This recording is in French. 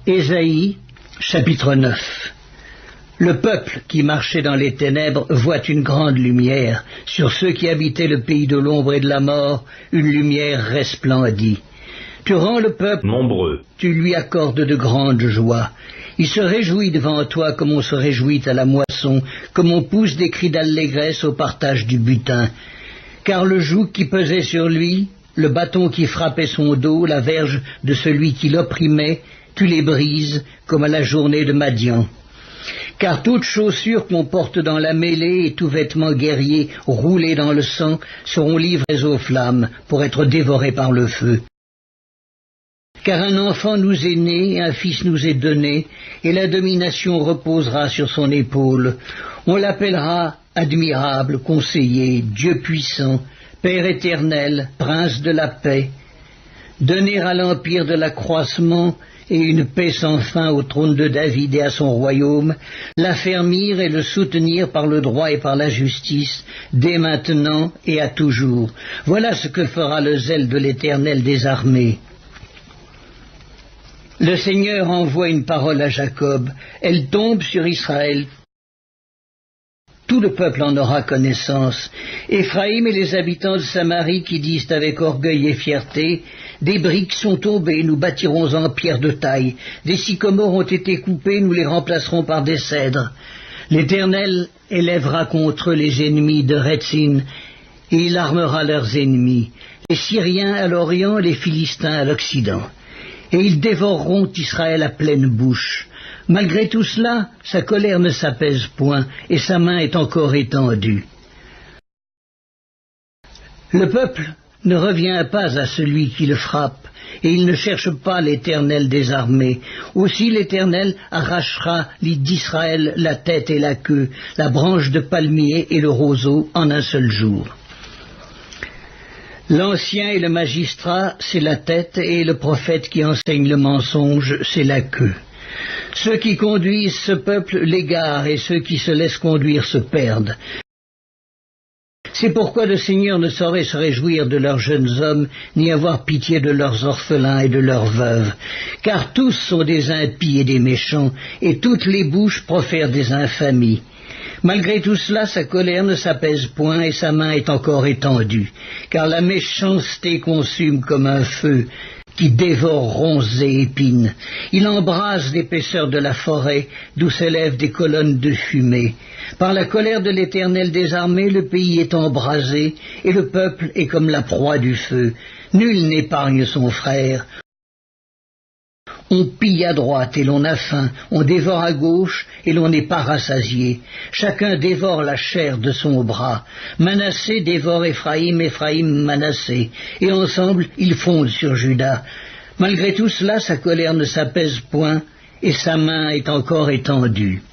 Ésaïe, chapitre 9. Le peuple qui marchait dans les ténèbres voit une grande lumière. Sur ceux qui habitaient le pays de l'ombre et de la mort, une lumière resplendit. Tu rends le peuple nombreux. Tu lui accordes de grandes joies. Il se réjouit devant toi comme on se réjouit à la moisson, comme on pousse des cris d'allégresse au partage du butin. Car le joug qui pesait sur lui, le bâton qui frappait son dos, la verge de celui qui l'opprimait, tu les brises comme à la journée de Madian. Car toute chaussure qu'on porte dans la mêlée et tout vêtement guerrier roulé dans le sang seront livrés aux flammes pour être dévorés par le feu. Car un enfant nous est né, un fils nous est donné, et la domination reposera sur son épaule. On l'appellera admirable, conseiller, Dieu puissant, Père éternel, prince de la paix. Donner à l'empire de l'accroissement et une paix sans fin au trône de David et à son royaume, l'affermir et le soutenir par le droit et par la justice, dès maintenant et à toujours. Voilà ce que fera le zèle de l'Éternel des armées. Le Seigneur envoie une parole à Jacob, elle tombe sur Israël. Tout le peuple en aura connaissance. Éphraïm et les habitants de Samarie qui disent avec orgueil et fierté, des briques sont tombées, nous bâtirons en pierre de taille. Des sycomores ont été coupés, nous les remplacerons par des cèdres. L'Éternel élèvera contre eux les ennemis de Rétzin, et il armera leurs ennemis, les Syriens à l'Orient, les Philistins à l'Occident. Et ils dévoreront Israël à pleine bouche. Malgré tout cela, sa colère ne s'apaise point, et sa main est encore étendue. Le peuple ne revient pas à celui qui le frappe, et il ne cherche pas l'Éternel des armées. Aussi l'Éternel arrachera d'Israël la tête et la queue, la branche de palmier et le roseau en un seul jour. L'ancien et le magistrat, c'est la tête, et le prophète qui enseigne le mensonge, c'est la queue. Ceux qui conduisent ce peuple l'égarent, et ceux qui se laissent conduire se perdent. C'est pourquoi le Seigneur ne saurait se réjouir de leurs jeunes hommes, ni avoir pitié de leurs orphelins et de leurs veuves. Car tous sont des impies et des méchants, et toutes les bouches profèrent des infamies. Malgré tout cela, sa colère ne s'apaise point et sa main est encore étendue, car la méchanceté consume comme un feu qui dévore ronces et épines. Il embrase l'épaisseur de la forêt, d'où s'élèvent des colonnes de fumée. Par la colère de l'Éternel des armées, le pays est embrasé, et le peuple est comme la proie du feu. Nul n'épargne son frère. On pille à droite et l'on a faim, on dévore à gauche et l'on n'est pas rassasié. Chacun dévore la chair de son bras. Manassé dévore Éphraïm, Éphraïm Manassé, et ensemble ils fondent sur Juda. Malgré tout cela, sa colère ne s'apaise point et sa main est encore étendue.